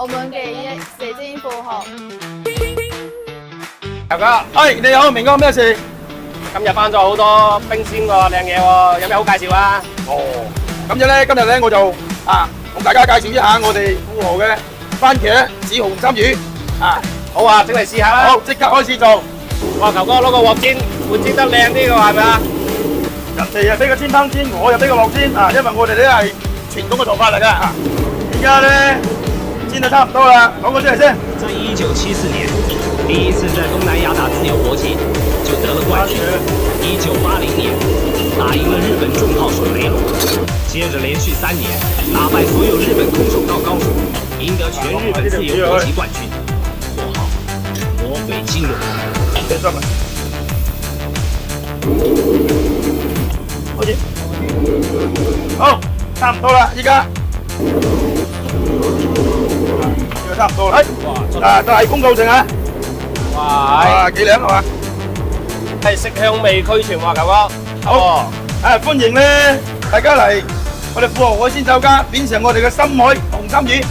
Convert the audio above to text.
澳門嘅射箭副學。大哥，你好，明哥，咩事？今日翻咗好多冰鮮個靚嘢喎，有咩好介紹啊？咁樣咧，今日咧我就同大家介紹一下我哋富豪嘅番茄紫紅衫魚好啊，整嚟試下啦。好，即刻開始做。哇，球哥攞個鑊煎，會煎得靚啲嘅係咪啊？人哋俾個煎湯煎，我又俾個鑊煎因為我哋咧係傳統嘅做法嚟㗎而家咧煎得差唔多啦，講個出嚟先。在1974年，第一次在東南亞打自由搏擊就得了冠軍。1980年，打贏了日本重炮手雷龍，接着連續3年打敗所有日本空手道高手，贏得全日本自由搏擊冠軍，绰號魔鬼金龍。好似好，差唔多啦，依家呢個差唔多啦。都係公告證啊！哇，幾靚係嘛？係色香味俱全喎，球哥。好，歡迎咧大家嚟我哋富豪海鮮酒家，品嚐我哋嘅深海紅衫魚。